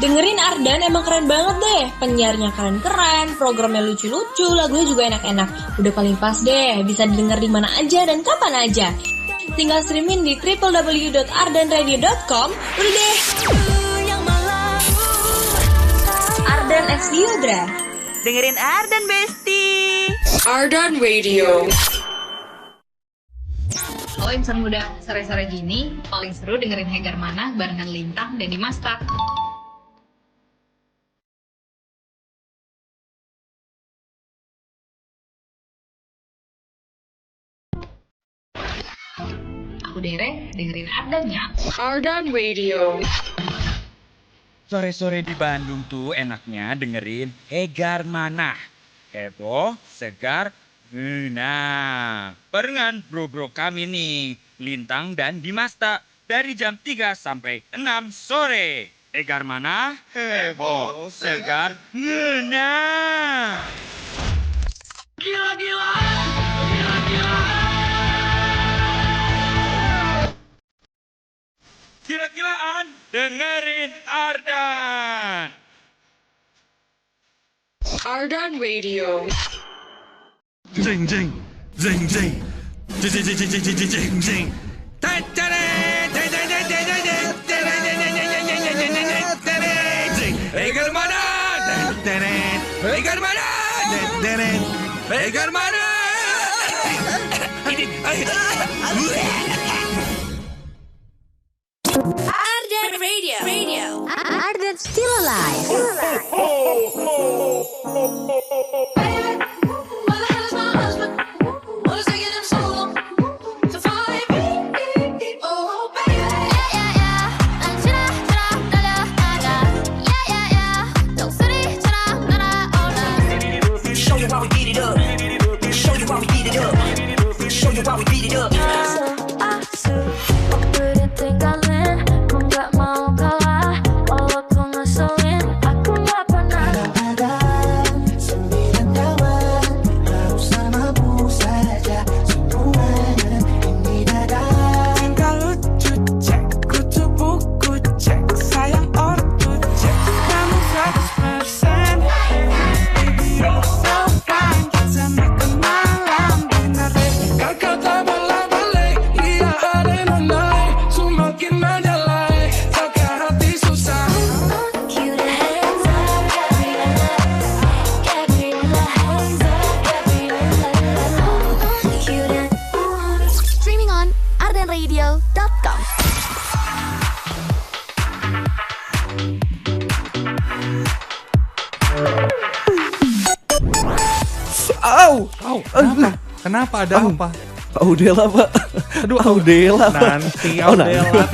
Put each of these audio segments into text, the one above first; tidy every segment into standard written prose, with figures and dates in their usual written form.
Dengerin Ardan emang keren banget deh. Penyiarnya keren-keren, programnya lucu-lucu, lagunya juga enak-enak. Udah paling pas deh, bisa didengar di mana aja dan kapan aja. Tinggal streaming di www.ardanradio.com. Udah deh. Ardan X Diodra. Dengerin Ardan Besti. Ardan Radio. Kalau insan muda sore-sore gini, paling seru dengerin Hegar Manah barengan Lintang dan Dimas Tak. Aku Dere, dengerin Ardannya. Ardan Radio. Sore-sore di Bandung tuh enaknya dengerin Hegar Manah. Heboh, segar, nah. Barengan bro-bro kami nih, Lintang dan Dimas Tak. Dari jam 3 sampai 6 sore. Hegar Manah, heboh, segar, nah. Gila-gila. Gila-gilaan, dengerin Ardan. Ardan Radio. Jing jing jing jing jing jing jing jing jing jing jing. Hegar Manah, Hegar Manah, Hegar Manah. Ardan Radio. Ardan still alive. ardanradio.com. Kenapa? Ada apa? Audela, Pak. Aduh, Audela, Pak. Nanti Audela.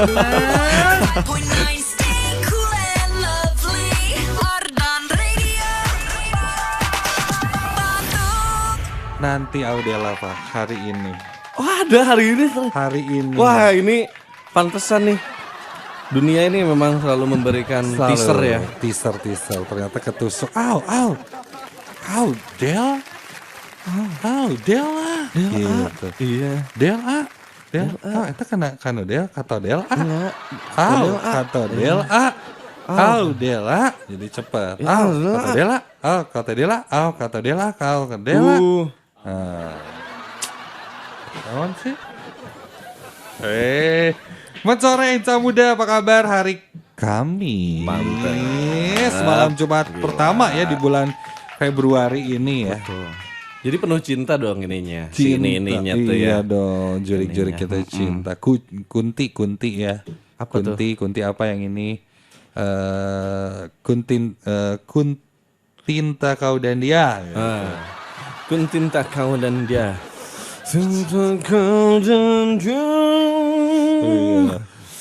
Nanti Audela, Pak, hari ini. Oh, ada hari ini. Hari ini. Wah, ini pantesan nih. Dunia ini memang selalu memberikan teaser ya. Teaser. Ternyata ketusuk. Del. Del lah. Gitu. Iya. Del. Itu kena Del, kata Del. Kata Del. Del. Jadi cepat. Kata Del. Kata Del. Kata Del. Kata Del. Kawan sih. Sore Insa Muda, apa kabar hari Kamis? Mantap. Malam Jumat pertama ya di bulan Februari ini ya. Betul. Jadi penuh cinta dong ininya. Ininya tuh ya. Iya dong, jurik-jurik Ininya. kita cinta. Kunti ya. Apa tuh? Kunti apa yang ini? Kuntinta kau dan dia. Kuntinta kau dan dia. Cinta kau dan dia.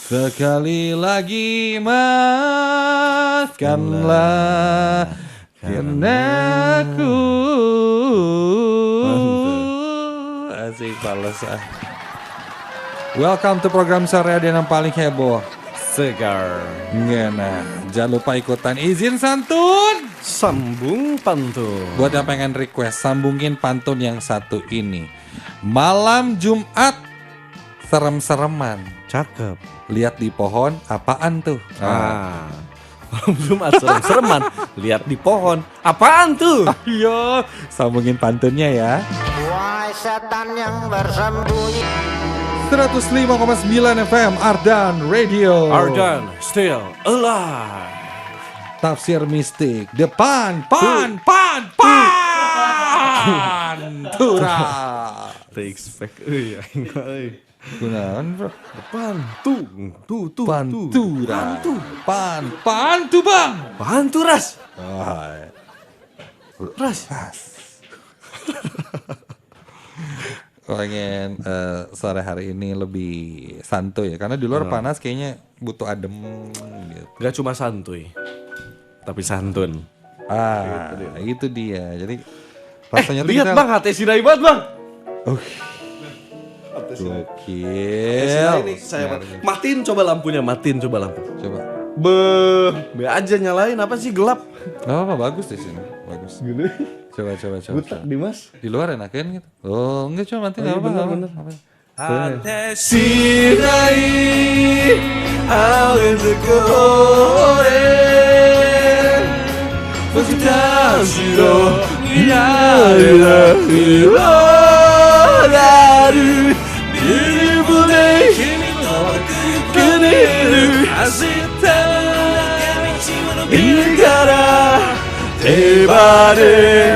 Sekali lagi maafkanlah karena aku asik balas ah. Welcome to program sore yang paling heboh, Segar. Ngena. Jangan lupa ikutan izin santun. Sambung pantun. Buat yang pengen request, sambungin pantun yang satu ini. Malam Jumat serem-sereman. Cakep. Lihat di pohon, apaan tuh? Malam Jumat serem-sereman, lihat di pohon. Apaan tuh? Ayo, sambungin pantunnya ya. Wahai setan yang bersembunyi. 105,9 FM Ardan Radio. Ardan still alive. Tafsir mistik. Depan, pan. Tura. Expect Gunakan bro. Pantura. Pantu bang. Panturas. Oh, Ras. pengen sore hari ini lebih santuy ya, karena di luar panas kayaknya butuh adem gitu. Gak cuma santuy, tapi santun. Itu dia. Jadi rasanya tuh Lihat kita... bang, hati Sinai banget bang. Gokil. Ini saya matiin coba lampunya, Coba. Be aja nyalain, apa sih gelap? Gak apa-apa, bagus di sini. Bagus. Gini. Coba. Butak Dimas. Di luar enakan gitu. Oh, enggak cuma nanti enggak apa-apa. Hati Sinai, awet kore, Fukitashiro, Minarira, Hirogaru, Biribune, Kuneru, Asita, Igara, Tebare,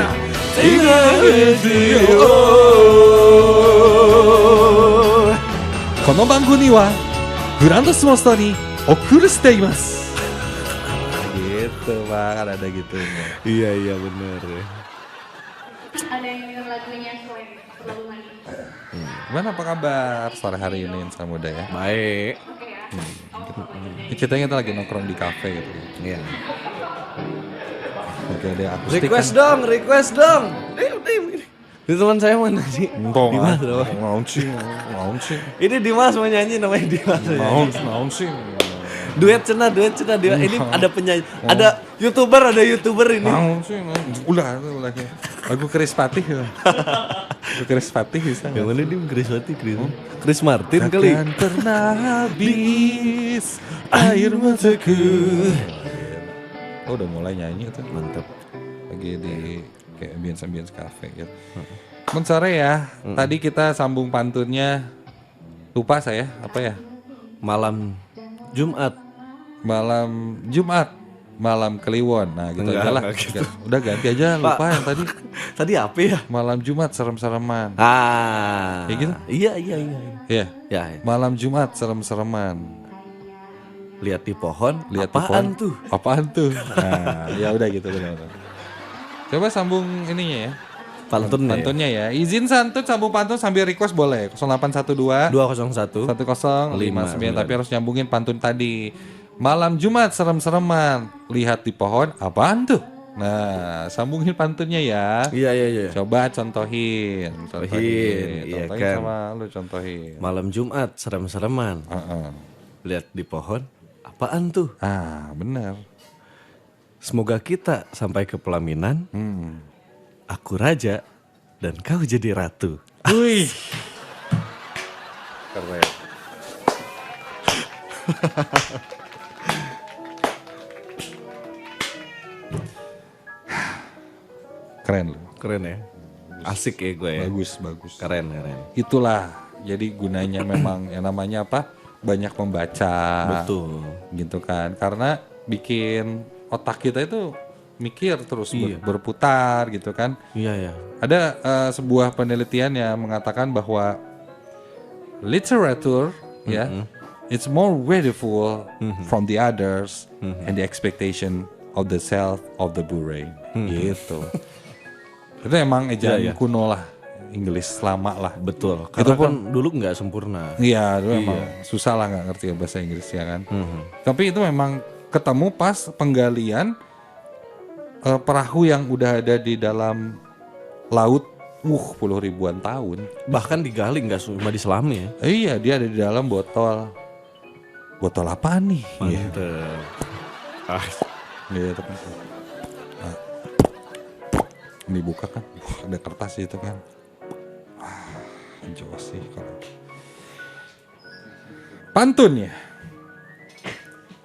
Tigaretio. この番組はグランドスモスターにお送りしています。gitu bang, ada gitunya. Iya benar ya. Ada yang denger lagunya selain terlalu manis. Gimana apa kabar sore hari ini Insan Muda ya? Baik. Kita lagi nongkrong di kafe gitu. Iya. Oke deh, akustik Request dong. Ini teman saya mau nyanyi. Dimas dong. Mau sih. Ini Dimas mau nyanyi, namanya Dimas. Mau sih. Duet cena. Ini ada penyanyi, ada YouTuber ini. Mau sih. Ulah. Lagu Chris Patih. Lagu Chris Patih bisa. Yang mana dia Chris Martin kali. Takkan pernah habis air mataku. Oh, udah mulai nyanyi tuh. Mantap. Lagi di kayak ambience cafe gitu. Sore ya. Tadi kita sambung pantunnya. Lupa saya, apa ya? Malam Jumat. Malam Kliwon. Nah, gitu Enggak, aja lah. gitu. Udah ganti aja, lupa yang tadi. Tadi apa ya? Malam Jumat serem-sereman. Kayak gitu? Iya. Iya. Ya. Malam Jumat serem-sereman. Lihat di pohon. Apaan tuh? Nah, ya udah gitu benar. Coba sambung ininya ya. Pantunnya ya. Izin santun sambung pantun sambil request boleh. 0812 201 1059 tapi harus nyambungin pantun tadi. Malam Jumat serem-sereman, lihat di pohon apaan tuh? Nah, sambungin pantunnya ya. Iya. Coba contohin. Iya kan. Sama lu contohin. Malam Jumat serem-sereman. Lihat di pohon apaan tuh? Benar. Semoga kita sampai ke pelaminan. Aku raja dan kau jadi ratu. Wih. Keren. Keren ya. Asik ya gue ya. Bagus. Keren. Itulah. Jadi gunanya memang yang namanya apa? Banyak membaca. Betul. Gitu kan. Karena bikin otak kita itu mikir terus Iya. berputar gitu kan. Iya. Ada sebuah penelitian yang mengatakan bahwa literature ya, it's more beautiful from the others and the expectation of the self of the brain. Gitu. Itu emang ejaan kuno lah, Inggris lama lah. Betul. Itu Karena pun kan dulu nggak sempurna. Iya, dulu emang susah lah nggak ngerti bahasa Inggris ya kan. Tapi itu memang ketemu pas penggalian perahu yang udah ada di dalam laut puluh ribuan tahun. Bahkan digali nggak cuma diselami ya. Iya, dia ada di dalam botol. Botol apa nih? Mantap. Gitu kan. Nah, ini buka kan, ada kertas itu kan. Jos sih kalau. Pantun ya.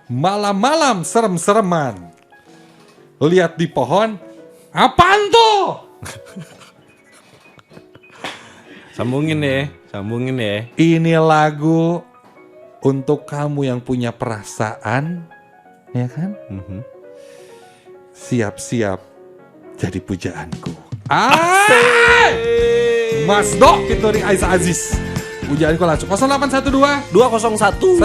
Malam-malam serem-sereman. Lihat di pohon, apaan tuh? Sambungin ya. Ini lagu untuk kamu yang punya perasaan, ya kan? Siap-siap jadi pujaanku. Mas Dok Fitori Aiza Aziz. Pujaanku langsung 0812 201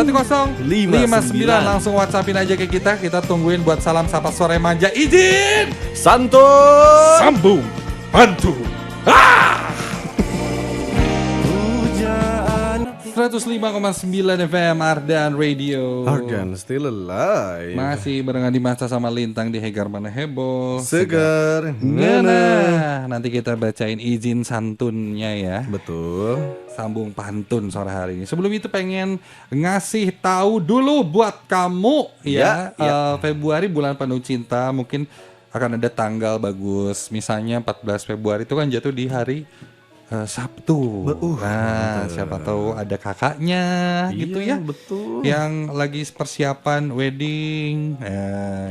1059. Langsung WhatsAppin aja ke kita. Kita tungguin buat salam sapa sore manja. Izin santun sambung bantu. 105,9 FM Ardan Radio. Ardan still alive. Masih barengan di masa sama Lintang di Hegar Mana Heboh. Segar Ngana. Nanti kita bacain izin santunnya ya. Betul. Sambung pantun sore hari ini. Sebelum itu pengen ngasih tahu dulu buat kamu ya. Februari bulan penuh cinta, mungkin akan ada tanggal bagus. Misalnya 14 Februari itu kan jatuh di hari Sabtu. Nah, siapa tahu ada kakaknya gitu ya. Betul. Yang lagi persiapan wedding,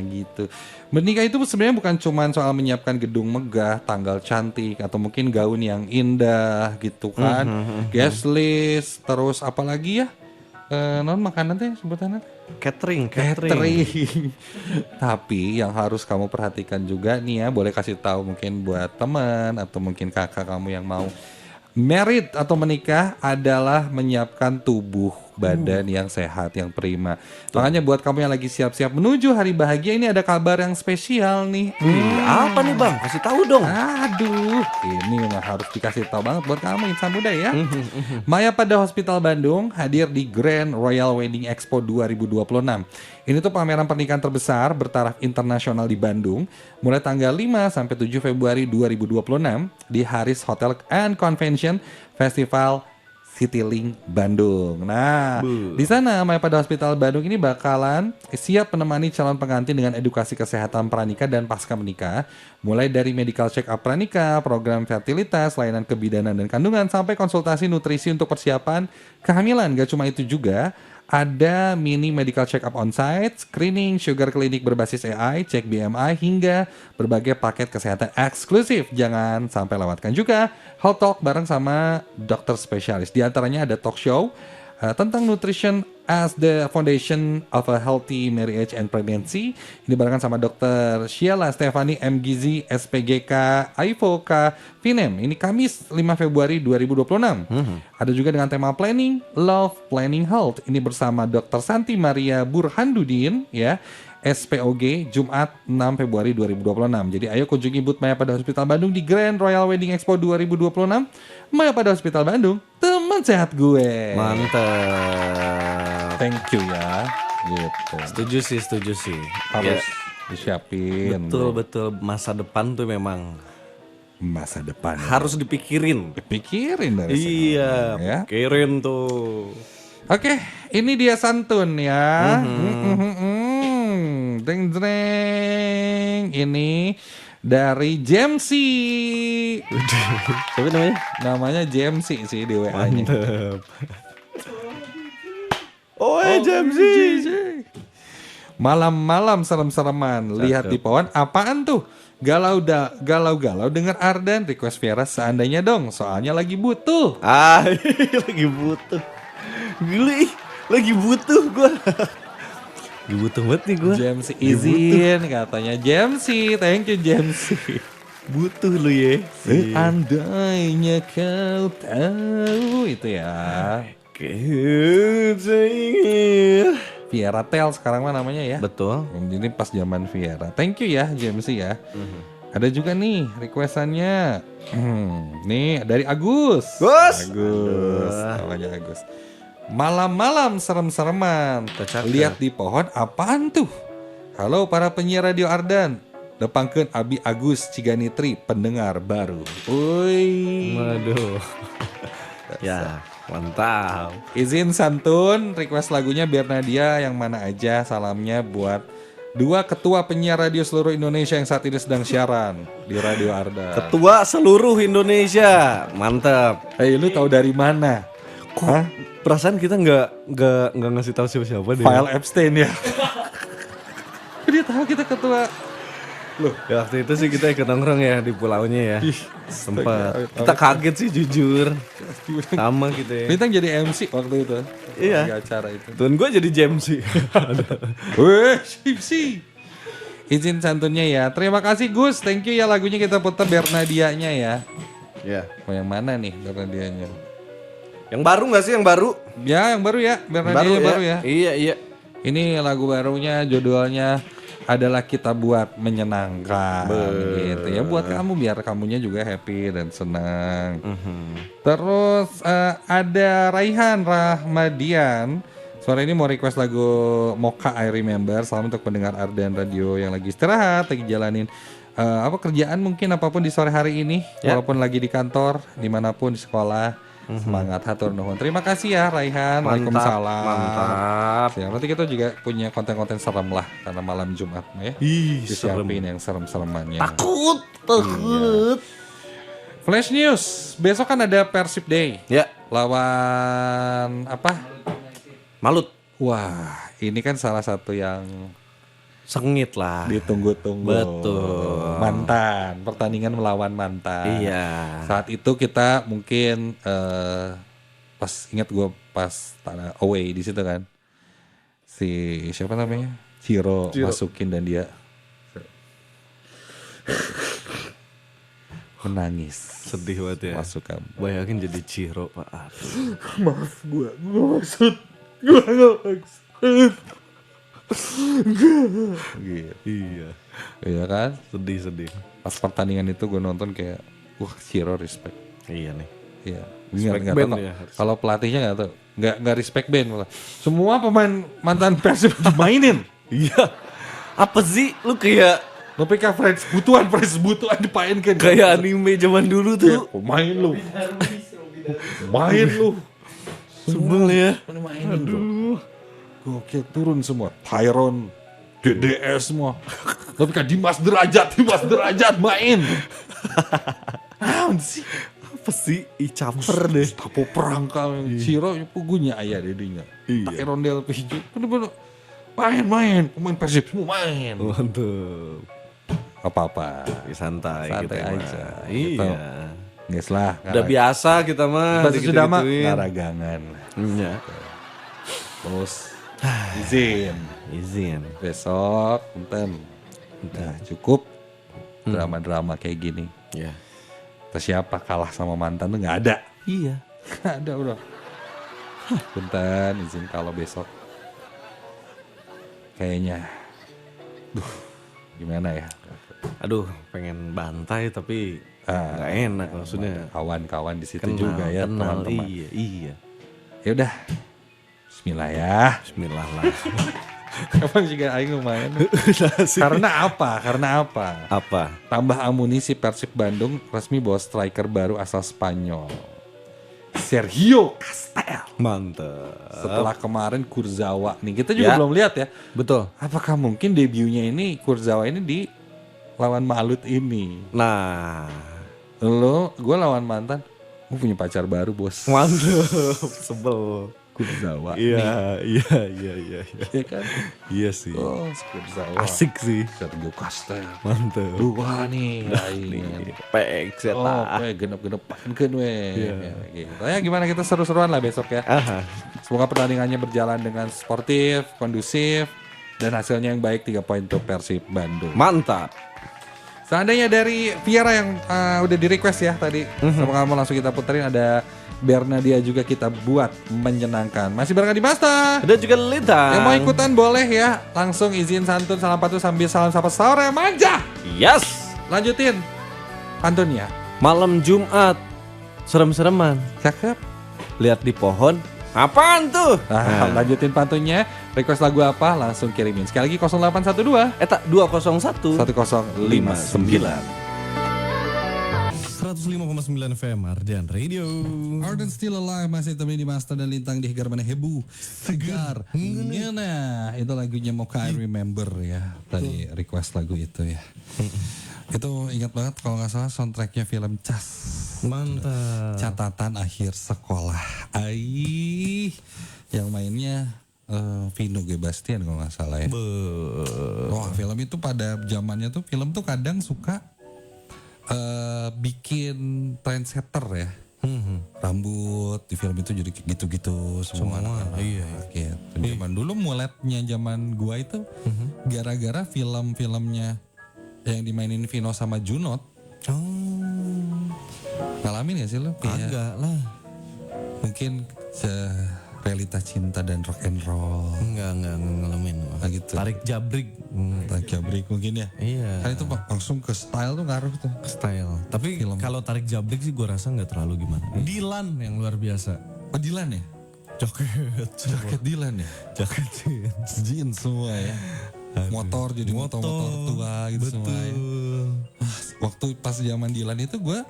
gitu. Menikah itu sebenarnya bukan cuma soal menyiapkan gedung megah, tanggal cantik, atau mungkin gaun yang indah gitu kan. Guest list, terus apalagi ya? Non makanan teh sebutannya? Catering. Tapi yang harus kamu perhatikan juga nih ya, boleh kasih tahu mungkin buat teman atau mungkin kakak kamu yang mau married atau menikah adalah menyiapkan tubuh badan yang sehat, yang prima. Makanya buat kamu yang lagi siap-siap menuju hari bahagia, ini ada kabar yang spesial nih. Apa nih Bang? Kasih tahu dong. Aduh, ini memang harus dikasih tahu banget buat kamu insan muda ya. Maya pada Hospital Bandung hadir di Grand Royal Wedding Expo 2026. Ini tuh pameran pernikahan terbesar bertaraf internasional di Bandung mulai tanggal 5 sampai 7 Februari 2026 di Haris Hotel and Convention Festival Citylink Bandung. Nah, di sana Maya pada Hospital Bandung ini bakalan siap menemani calon pengantin dengan edukasi kesehatan pranikah dan pasca menikah, mulai dari medical check up pranikah, program fertilitas, layanan kebidanan dan kandungan, sampai konsultasi nutrisi untuk persiapan kehamilan. Gak cuma itu juga, ada mini medical check up on-site, screening, sugar clinic berbasis AI, cek BMI, hingga berbagai paket kesehatan eksklusif. Jangan sampai lewatkan juga Health Talk bareng sama dokter spesialis. Di antaranya ada talk show tentang nutrition as the foundation of a healthy marriage and pregnancy. Ini barengan sama Dr. Sheila Stefani MGZ SPGK AIVOK Finem. Ini Kamis 5 Februari 2026. Ada juga dengan tema Planning Love Planning Health. Ini bersama Dr. Santi Maria Burhandudin ya. SPOG Jumat 6 Februari 2026. Jadi ayo kunjungi booth Maya pada Hospital Bandung di Grand Royal Wedding Expo 2026. Maya pada Hospital Bandung, teman sehat gue. Mantap. Thank you ya. Gitu. Setuju sih. Harus disiapin. Betul. Masa depan tuh memang masa depan harus dipikirin dari iya ya. Pikirin tuh. Oke, ini dia santun ya. Deng. Ini dari Jamsi. Siapa namanya? Namanya Jamsi sih di WA-nya. Mantap. Jamsi. Malam-malam serem-sereman. Lihat di pohon, apaan tuh? Galau-galau denger Ardan. Request Viera seandainya dong, soalnya lagi butuh. Lagi butuh. Gila, lagi butuh gue. Lagi butuh banget nih gue. Jamsi izin katanya. Jamsi, thank you Jamsi. Butuh lu ya. Seandainya kau tahu itu ya. Viera Tel sekarang mah namanya ya. Betul. Ini pas zaman Viera. Thank you ya Jamsi ya. Ada juga nih requestannya. Nih dari Agus. Namanya Agus. Malam-malam serem-sereman. Lihat di pohon apaan tuh? Halo para penyiar Radio Ardan. Depangkeun Abi Agus Ciganitri, pendengar baru. Woi. Waduh. Ya, mantap. Izin santun, request lagunya biar Nadia yang mana aja. Salamnya buat 2 ketua penyiar radio seluruh Indonesia yang saat ini sedang siaran di Radio Ardan. Ketua seluruh Indonesia. Mantap. Hey, lu tahu dari mana? Perasaan kita nggak ngasih tahu siapa-siapa deh. File Epstein ya. dia tahu kita ketua. Loh, Ya, waktu itu sih kita ikut nongkrong ya di pulaunya ya. Sempat. Kita kaget sih jujur. Sama gitu ya. Bintang jadi MC waktu itu. Iya. Di acara itu. Tuan gue jadi jam sih. Weh, sih. Izin santunnya ya. Terima kasih Gus. Thank you ya lagunya kita putar Bernadianya ya. Ya. Oh yang mana nih Bernadianya? Yang baru nggak sih yang baru? Ya yang baru ya. Bernadianya baru ya. Iya. Ini lagu barunya judulnya adalah Kita Buat Menyenangkan gitu ya, buat kamu biar kamunya juga happy dan senang. Terus ada Raihan Rahmadian sore ini mau request lagu Mocha I Remember. Salam untuk pendengar Ardan Radio yang lagi istirahat, lagi jalanin kerjaan mungkin apapun di sore hari ini, walaupun lagi di kantor, dimanapun di sekolah. Semangat, hatur nuhun. Terima kasih ya Raihan. Waalaikumsalam. Mantap. Ya, nanti kita juga punya konten-konten serem lah karena malam Jumat ya. Disiapin yang serem-seremannya. Takut. Iya. Flash News. Besok kan ada Persib Day. Ya. Lawan apa? Malut. Wah, ini kan salah satu yang Sengit lah. ditunggu-tunggu. Betul. Mantan, pertandingan melawan mantan. Iya. Saat itu kita mungkin pas ingat gue pas tanah away di situ kan. Si siapa namanya? Ciro masukin dan dia menangis. Sedih banget ya. Masukkan. Bayangin jadi Ciro, Pak. Aduh. Maaf gue maksud. Gue gak maksud. Gitu. Iya. Iya kan? Sedih. Pas pertandingan itu gue nonton kayak wah Ciro respect. Iya nih. Iya. Respect Nggak band tahu. ya. Kalau pelatihnya nggak tahu. Nggak respect band malah. Semua pemain mantan Persib dimainin. Iya. Apa sih? Lu kayak Lo PK Friends butuhan dipainkan. kayak anime zaman dulu tuh. Main lu. Main lu. Sebel ya. Main lu. Gokil turun semua. Tyron, DDS semua. Tapi kan Dimas Derajat main. Apaan sih? Apa sih? Caper deh. Tapo perangkal Ciro pugunya ayah dedinya. Iya. Tyron Del Pijo. Bener-bener main. Pemain Persib semua main. Mantap. Apa-apa. Santai kita aja. mah. Gitu. Iya. Nges lah. Udah biasa kita mah. Bahasa sudah mah dikit-dikituin. ngaragangan. Iya. Terus izin besok punten udah cukup drama-drama kayak gini. Ya. Terus siapa kalah sama mantan tuh nggak ada. Iya. Nggak ada udah. Punten izin kalau besok kayaknya gimana ya. Aduh, pengen bantai tapi nggak enak maksudnya. Kawan-kawan di situ Kenal, juga ya kenal. teman-teman. Iya. Ya udah. Bismillah ya. Bismillah lah. Kapan juga aing lumayan. Karena apa? Apa? Tambah amunisi Persib Bandung resmi bawa striker baru asal Spanyol. Sergio Castel. Mantap. Setelah kemarin Kurzawa nih. Kita juga belum lihat ya. Betul. Apakah mungkin debutnya ini Kurzawa ini di lawan Malut ini? Nah. Gue lawan mantan. Gue punya pacar baru bos. Mantap. Sebel. Kurzawa. Iya. Iya kan? Iya sih. Oh, Kurzawa. Asik sih. Sergio Castel. Mantap. Dua nih. Lain. Pek Oh, genep-genep pakeun we. Gitu. Ya gimana kita seru-seruan lah besok ya. Aha. Semoga pertandingannya berjalan dengan sportif, kondusif, dan hasilnya yang baik 3 poin untuk Persib Bandung. Mantap. Seandainya dari Viera yang udah di request ya tadi, sama kamu langsung kita puterin ada Bernadia juga kita buat menyenangkan. Masih bareng di Masta. Ada juga Lintang. Yang mau ikutan boleh ya, langsung izin santun salam patuh sambil salam sapa sore manja. Yes. Lanjutin pantunnya. Malam Jumat serem-sereman. Cakep. Lihat di pohon. Apaan tuh? Lanjutin pantunnya. Request lagu apa? Langsung kirimin. Sekali lagi 0812 Eta 201 1059. 105,9 FM Ardan Radio. Ardan Still Alive masih temenin di Master dan Lintang di Hegar Mana Hebu Segar Ngena. Itu lagunya Mocha I Remember ya. Tadi request lagu itu ya. Itu ingat banget kalau nggak salah soundtracknya film Cas. Mantap. Catatan akhir sekolah. Yang mainnya Vino G. Bastian kalau nggak salah ya. Wah, film itu pada zamannya tuh film tuh kadang suka bikin trendsetter ya. Rambut di film itu jadi gitu-gitu semua. Iya. Gitu. Zaman dulu muletnya zaman gua itu gara-gara film-filmnya yang dimainin Vino sama Junot. Ngalamin gak sih lo? Kagak lah. Mungkin realita cinta dan rock and roll. Enggak ngalamin. Gitu. Tarik jabrik. Tarik jabrik mungkin ya. Iya. Kan itu langsung ke style tuh ngaruh tuh. Style. Tapi kalau tarik jabrik sih gue rasa nggak terlalu gimana. Dilan yang luar biasa. Oh Dilan ya? Jaket Dilan ya? Jaket jeans semua ya. Motor jadi motor tua gitu semua ya. Waktu pas zaman Dilan itu gue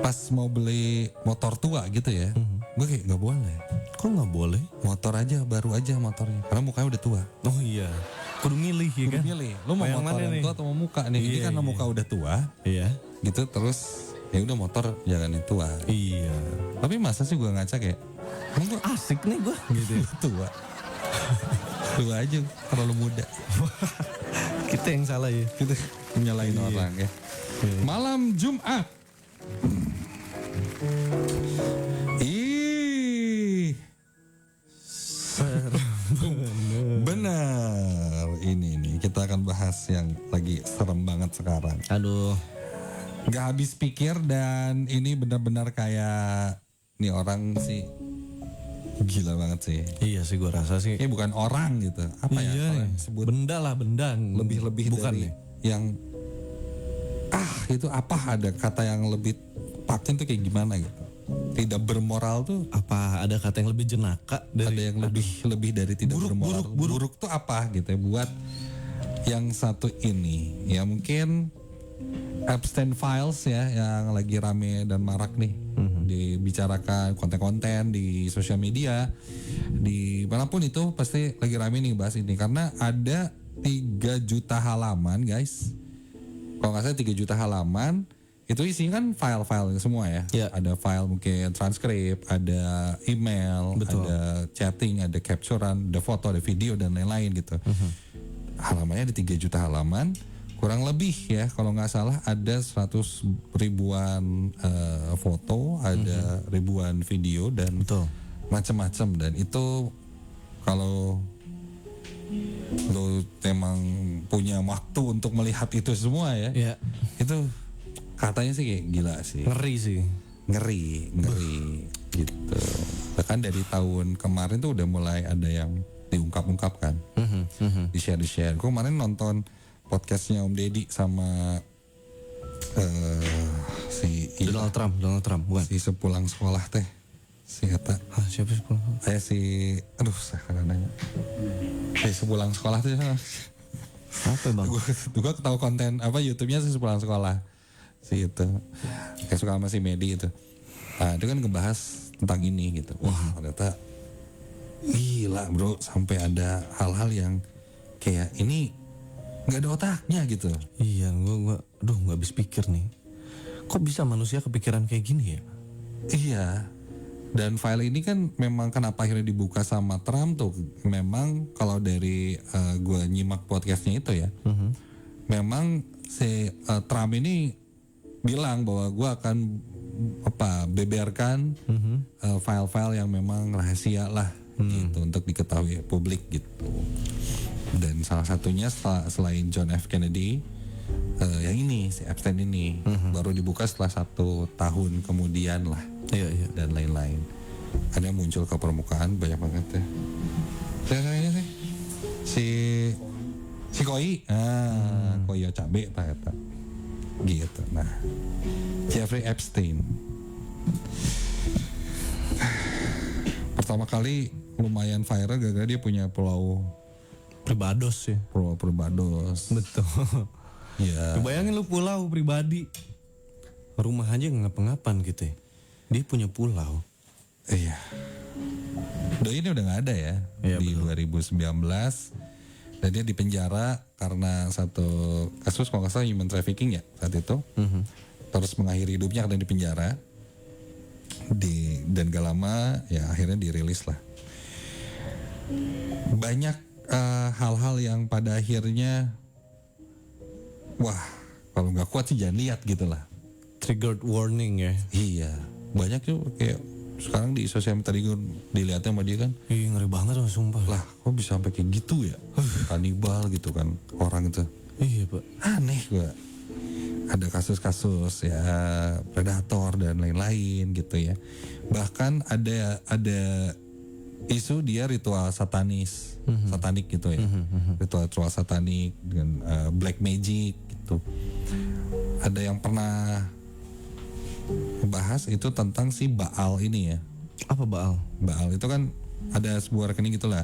pas mau beli motor tua gitu ya. Gue kayak gak boleh. Kok gak boleh? Motor aja, baru aja motornya. Karena mukanya udah tua. Oh iya. Kudu milih ya kan? Milih. Lu mau motor yang tua atau mau muka nih? Ini karena muka udah tua. Iya. Gitu terus ya udah motor jangan yang tua. Iya. Tapi masa sih gue ngaca kayak gue asik nih gue gitu. Tua. Tua aja terlalu muda. Kita yang salah ya. Kita menyalahin orang ya. Malam Jumat. Benar. Ini nih kita akan bahas yang lagi serem banget sekarang. Aduh. Gak habis pikir dan ini benar-benar kayak nih orang sih gila banget sih. Iya sih gue rasa sih. Kayak bukan orang gitu. Apa ya? Sebut benda lah benda. Lebih-lebih bukan dari yang itu apa ada kata yang lebih tepatnya tuh kayak gimana gitu. Tidak bermoral tuh apa? Ada kata yang lebih jenaka dari, ada yang lebih dari tidak bermoral. Buruk tuh apa gitu ya buat yang satu ini. Ya mungkin Epstein Files ya yang lagi rame dan marak nih dibicarakan konten-konten di sosial media di manapun itu pasti lagi rame nih bahas ini karena ada 3 juta halaman guys. Kalau nggak salah 3 juta halaman itu isinya kan file-file semua ya. Ada file mungkin transkrip, ada email, ada chatting, ada capturean, ada foto, ada video dan lain-lain gitu. Halamannya ada 3 juta halaman, kurang lebih ya kalau nggak salah ada 100 ribuan foto, ada ribuan video dan macam-macam dan itu kalau lo emang punya waktu untuk melihat itu semua ya. Itu katanya sih kayak gila sih. Ngeri sih. Ngeri gitu. Bahkan dari tahun kemarin tuh udah mulai ada yang diungkap-ungkap kan. Di-share. Gue kemarin nonton podcastnya Om Deddy sama Donald Trump bukan? Si sepulang sekolah teh. Si Eta. Siapa sepulang? Saya kadang nanya. Si sepulang sekolah tuh apa bang? Gue tahu konten YouTube-nya si sepulang sekolah. Si itu kayak suka sama si Medi itu. Nah, itu kan ngebahas tentang ini gitu. Wah, ternyata gila bro, sampai ada hal-hal yang kayak ini nggak ada otaknya gitu. Iya, gue nggak habis pikir nih. Kok bisa manusia kepikiran kayak gini ya? Iya. Dan file ini kan memang kenapa akhirnya dibuka sama Trump tuh, memang kalau dari gue nyimak podcastnya itu ya, memang si Trump ini bilang bahwa gue akan beberkan file-file yang memang rahasia lah gitu untuk diketahui publik gitu. Dan salah satunya selain John F. Kennedy, yang ini si Epstein ini baru dibuka setelah 1 tahun kemudian lah. Iya. Dan lain-lain. Ada yang muncul ke permukaan banyak banget ya. Ini sih si Koi, Koyo cabe ternyata. Gitu. Nah, Jeffrey Epstein. Pertama kali lumayan viral gara-gara dia punya pulau Barbados ya. Pulau Barbados. Betul. Iya. Bayangin lu pulau pribadi. Rumah aja nggak ngapa-ngapan gitu ya. Dia punya pulau. Iya. Doi ini udah nggak ada ya, di betul. 2019 dan dia dipenjara karena satu kasus kalau nggak salah human trafficking ya saat itu. Terus mengakhiri hidupnya karena dipenjara. Dan gak lama ya akhirnya dirilis lah. Banyak hal-hal yang pada akhirnya wah, kalau nggak kuat sih jangan lihat gitu lah. Triggered warning ya. Iya, banyak tuh kayak sekarang di sosial media dilihatnya sama dia kan. Ih, ngeri banget loh, sumpah. Lah, kok bisa sampai kayak gitu ya? Kanibal gitu kan orang itu. Iya, Pak. Aneh gua. Ada kasus-kasus ya predator dan lain-lain gitu ya. Bahkan ada isu dia ritual satanis, satanik gitu ya. Ritual satanik dengan black magic gitu. Ada yang pernah bahas itu tentang si Baal ini ya. Apa Baal? Baal itu kan ada sebuah rekening gitulah.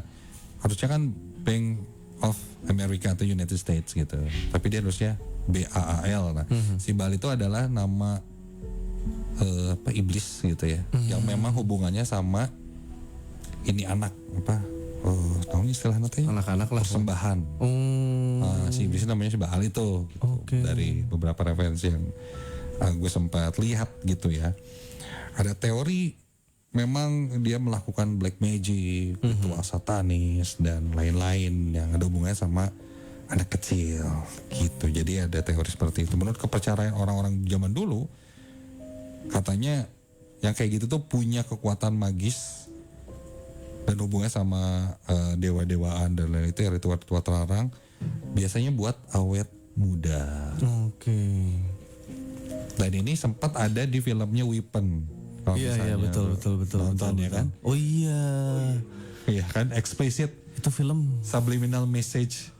Harusnya kan Bank of America atau United States gitu. Tapi dia harusnya BAAL. Nah, si Baal itu adalah nama iblis gitu ya. Yang memang hubungannya sama ini anak apa? Tahu istilah nanti? Anak-anak lah. Persembahan. Si iblis namanya si Baal itu. Gitu. Okay. Dari beberapa referensi yang gue sempat lihat gitu ya. Ada teori memang dia melakukan black magic, ritual satanis dan lain-lain yang ada hubungannya sama anak kecil gitu. Jadi ada teori seperti itu. Menurut kepercayaan orang-orang zaman dulu, katanya yang kayak gitu tuh punya kekuatan magis dan hubungannya sama dewa-dewaan dan lain-lain. Itu ya ritual-ritual terlarang. Biasanya buat awet muda. Oke. Dan ini sempat ada di filmnya Weapon. Iya betul. Nonton ya kan? Oh iya. Iya kan, explicit. Itu film subliminal message.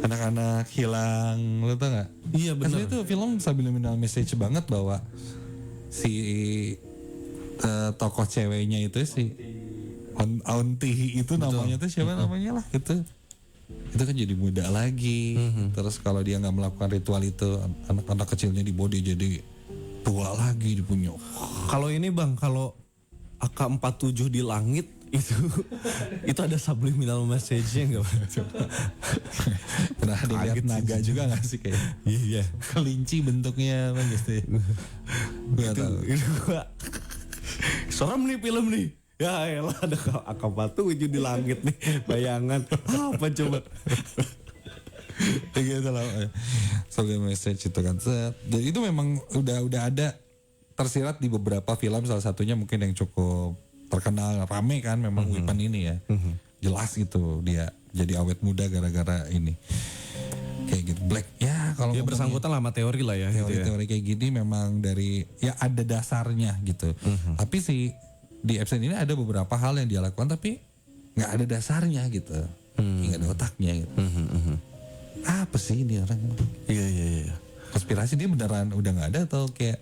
Anak-anak hilang, lo tau gak? Iya benar. Itu film subliminal message banget bahwa si tokoh ceweknya itu si Auntie itu namanya tuh siapa namanya lah itu kan jadi muda lagi. Terus kalau dia nggak melakukan ritual itu, anak-anak kecilnya dibawa dia jadi tua lagi, dia punya. Kalau ini Bang, kalau AK-47 di langit itu ada subliminal message-nya nggak? Pernah dilihat naga juga nggak sih kayak? Iya. Kelinci bentuknya Bang gitu. Itu serem nih film nih. Ya elah, ada AK-47 di langit nih, bayangan apa coba? Gitu lah, subliminal message itu kan. Jadi itu memang udah ada tersirat di beberapa film, salah satunya mungkin yang cukup terkenal rame kan memang Weapon ini ya. Jelas gitu dia jadi awet muda gara-gara ini. Kayak gitu. Black ya kalau dia bersangkutan lah sama teori lah ya. Teori-teori kayak gini memang dari ya ada dasarnya gitu. Tapi di Epstein ini ada beberapa hal yang dia lakukan tapi nggak ada dasarnya gitu. Nggak ada otaknya gitu. Apa sih ini orang? Iya. Konspirasi dia beneran udah nggak ada atau kayak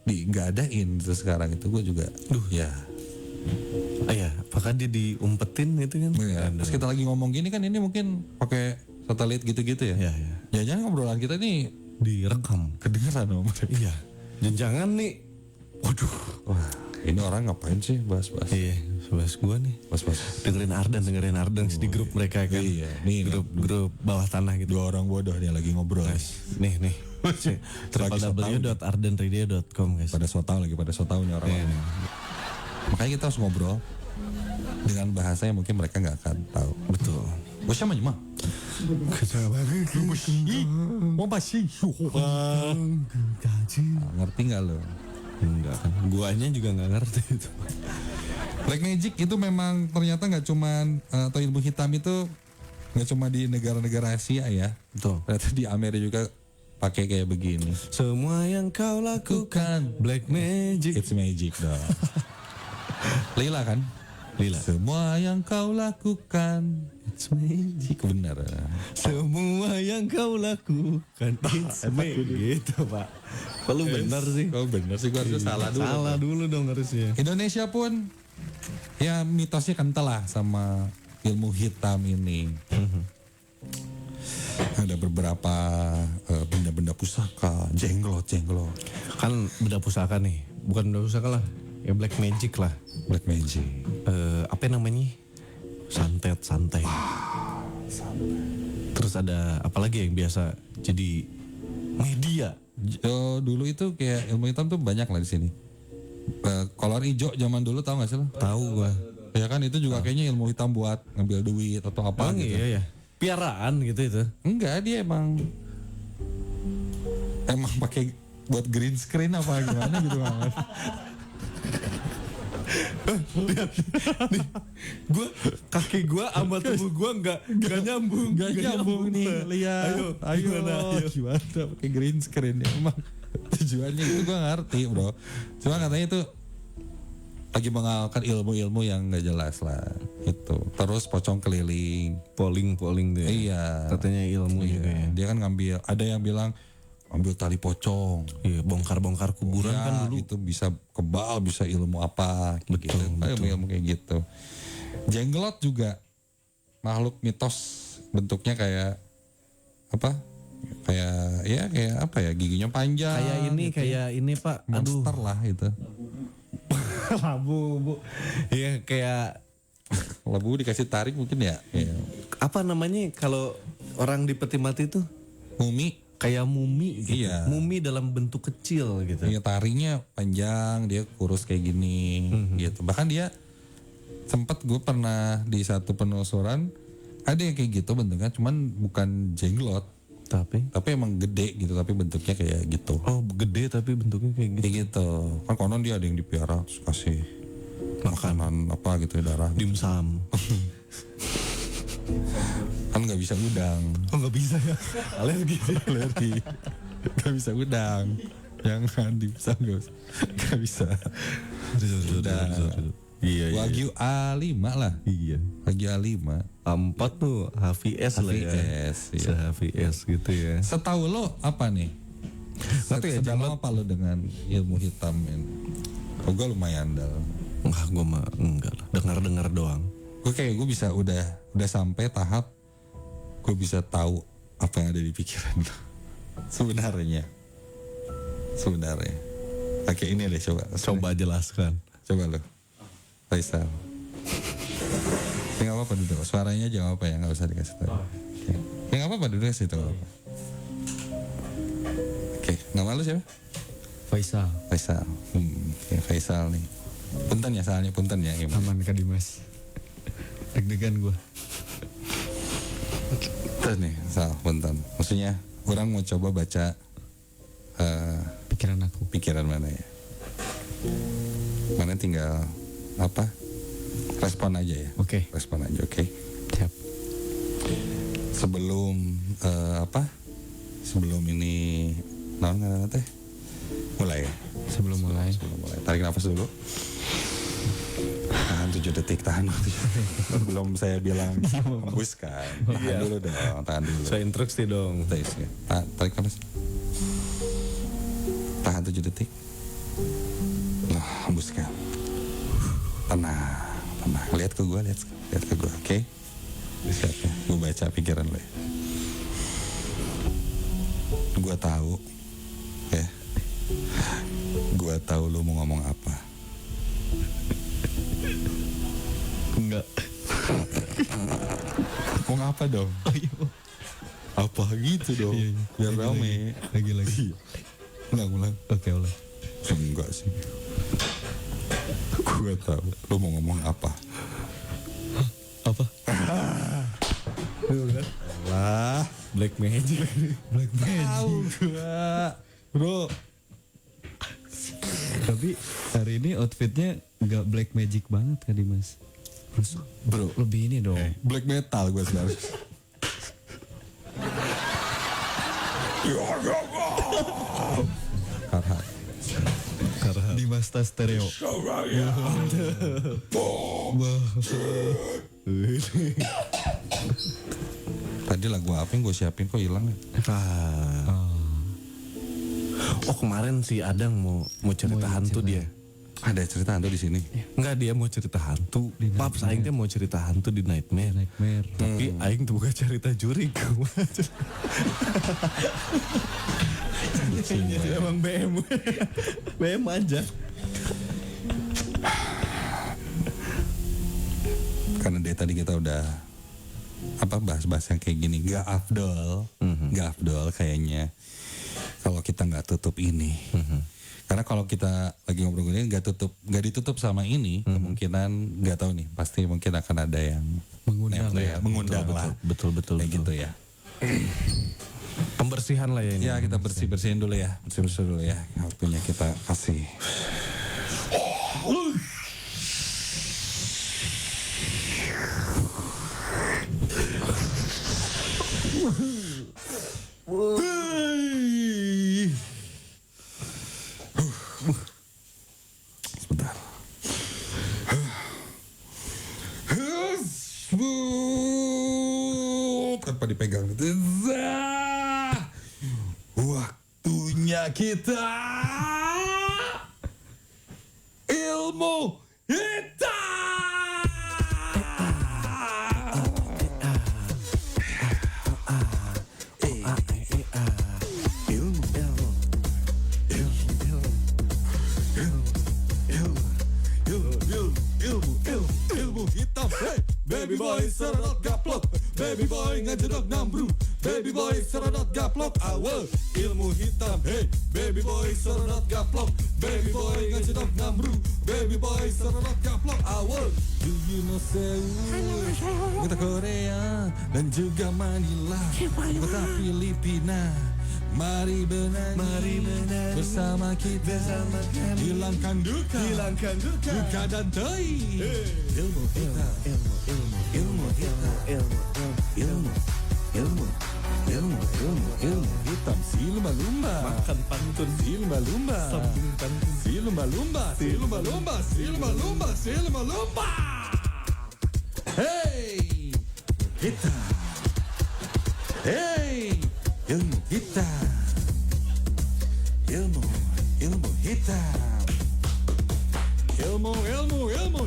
nggak adain terus sekarang itu gue juga. Ya. Apakah dia diumpetin gitu kan? Ya, terus kita lagi ngomong gini kan ini mungkin pakai satelit gitu-gitu ya. Iya. Jangan ngobrolan kita nih direkam, kedengeran sama mereka. Iya. Jangan nih. Waduh. Wah, ini orang ngapain sih bahas-bahas? Iya, bahas gua nih. Bahas-bahas. Dengerin Ardan di grup mereka kan. Iya, nih grup bawah tanah gitu. Dua orang bodoh dia lagi ngobrol. Nih. www.ardenradio.com guys. Pada sotau nih orang-orang. Makanya kita harus ngobrol dengan bahasa yang mungkin mereka nggak akan tahu. Betul. Bos siapa nih mah? Ngerti nggak lo? Enggak kan. Guanya juga nggak ngerti itu. Black magic itu memang ternyata nggak cuman atau ilmu hitam itu nggak cuma di negara-negara Asia ya. Betul. Ternyata di Amerika juga pakai kayak begini. Semua yang kau lakukan black magic. It's magic dong. Lila kan? Lila. Semua yang kau lakukan it's magic. Benar. Semua yang kau lakukan it's magic. Gitu Pak. Kalau benar sih. Kalau benar sih gua harusnya salah dulu. Salah dulu dong harusnya. Indonesia pun ya mitosnya kental lah sama ilmu hitam ini. Ada beberapa benda-benda pusaka, jenglot. Kan benda pusaka nih, bukan benda pusaka lah, ya black magic lah. Black magic. Apa namanya? Santet. Terus ada apa lagi yang biasa jadi media? Dulu itu kayak ilmu hitam tuh banyak lah di sini. Kolor hijau zaman dulu tahu nggak sih lo? Tahu gua. Ya kan itu juga kayaknya ilmu hitam buat ngambil duit atau apa gitu. Iya ya. Piaraan gitu itu. Enggak, dia emang pakai buat green screen apa gimana gitu banget. Lihat nih, kaki gue sama tubuh gue nggak nyambung nih. Lihat, ayo gimana pakai green screen ya, emang tujuannya itu gue ngerti bro. Cuma katanya itu lagi mengamalkan ilmu-ilmu yang nggak jelas lah itu. Terus pocong keliling, polling tuh. Iya. Katanya ilmu juga ya. Dia kan ngambil, ada yang bilang ambil tali pocong. Iya, bongkar kuburan ya, kan dulu. Itu bisa kebal, bisa ilmu apa gitu. Ilmu kayak gitu. Jenglot juga makhluk mitos, bentuknya kayak apa? Kayak apa ya? Giginya panjang. Kayak ini Pak. Monster lah itu. Labu, Bu. Iya, kayak labu dikasih tarik mungkin ya. Iya. Apa namanya kalau orang di peti mati itu? Mumi. Kayak mumi gitu. Iya. Mumi dalam bentuk kecil gitu. Iya, taringnya panjang, dia kurus kayak gini gitu. Bahkan dia sempat, gue pernah di satu penelusuran ada yang kayak gitu bentuknya, cuman bukan jenglot. Tapi emang gede gitu, tapi bentuknya kayak gitu. Oh, gede tapi bentuknya kayak gitu. Kayak gitu. Kan konon dia ada yang dipiara terus kasih makanan apa gitu, darah. Dimsum. Kan nggak bisa udang. Oh, nggak bisa ya. Alergi. Nggak bisa udang. Jangan dimsum, nggak bisa. Iya. Wagyu A5 lah. Iya. Wagyu A5. A4 tuh HVS lah ya. Iya. HVS gitu ya. Setahu lo apa nih? Sedalam apa lo dengan ilmu hitam ini? Oh, gue lumayan dal. Enggak, gue mah enggak lah. Dengar doang. Gue bisa udah sampai tahap gue bisa tahu apa yang ada di pikiran lo. Sebenarnya. Oke, ini deh Coba jelaskan. Coba lo, Faisal. Ya nggak apa-apa duduk. Suaranya aja nggak apa ya, nggak usah dikasih tahu. Oke. Ya nggak apa-apa duduk sih itu. Oke, nama lu siapa? Faisal. Oke, Faisal nih. Punten ya, soalnya punten ya. Aman Kak Dimas. Deg-degan gue. Tuh nih, punten. Maksudnya orang mau coba baca pikiran mana ya. Mana tinggal apa? Respon aja ya. Oke. Respon aja, oke. Siap. Sebelum Sebelum ini teh? Mulai ya. Sebelum mulai. Tarik nafas dulu. Tahan 7 detik, tahan 7 detik. Belum saya bilang hembuskan. Tahan dulu dong, tahan dulu. Saya instruksi dong. Tarik nafas. Tahan 7 detik. Hembuskan. Tenang. Lihat ke gue, oke? Siap ya, gue baca pikiran lo ya. Gue tahu, ya. Gue tahu lo mau ngomong apa. Enggak. Mau ngapa dong? Apa gitu dong? Iya. Biar rame. Lagi. Ulang. Oke, ulang. Enggak sih. Gue tahu lo mau ngomong apa. Apa? Lah, Black Magic. Bro. Tapi hari ini outfitnya nggak Black Magic banget Kak Dimas. Terus Bro, lebih ini dong. Black metal gue sebenarnya. Karhat. Dimas Tas Stereo. Tadi lagu apa yang gue siapin kok hilang ya? Oh, kemarin si Adang mau cerita hantu dia. Ada cerita hantu di sini? Enggak, dia mau cerita hantu. Pap, aing teh mau cerita hantu di Nightmare. Tapi aing tuh bukan cerita juri. Emang BM aja. Karena dari tadi kita udah bahas-bahas yang kayak gini, gak afdol kayaknya kalau kita nggak tutup ini. Karena kalau kita lagi ngobrol gini nggak ditutup sama ini, kemungkinan nggak tahu nih, pasti mungkin akan ada yang mengundang lah. Betul. Kayak gitu ya. Pembersihan lah ya ini. Ya kita bersihin dulu ya, waktunya kita kasih. Sebentar. Tanpa dipegang gitu. Waktunya kita ilmu hitam. Ilmu hitam, hey, baby boy serodot gaplok, baby boy ngajedok nambru, baby boy serodot gaplok, awal ilmu hitam, hey, baby boy serodot gaplok, baby boy ngajedok nambru, baby boy serodot gaplok, awal. Do you know Seoul, kota Korea dan juga Manila, kota Filipina. Mari benari bersama kita, hilangkan duka dan tei. Ilmu hitam, ilmu hitam, si lumba-lumba makan pantun, si lumba-lumba sambung pantun, si lumba-lumba. Hey, hitam, hey. Ilmu hitam, ilmu hitam, ilmu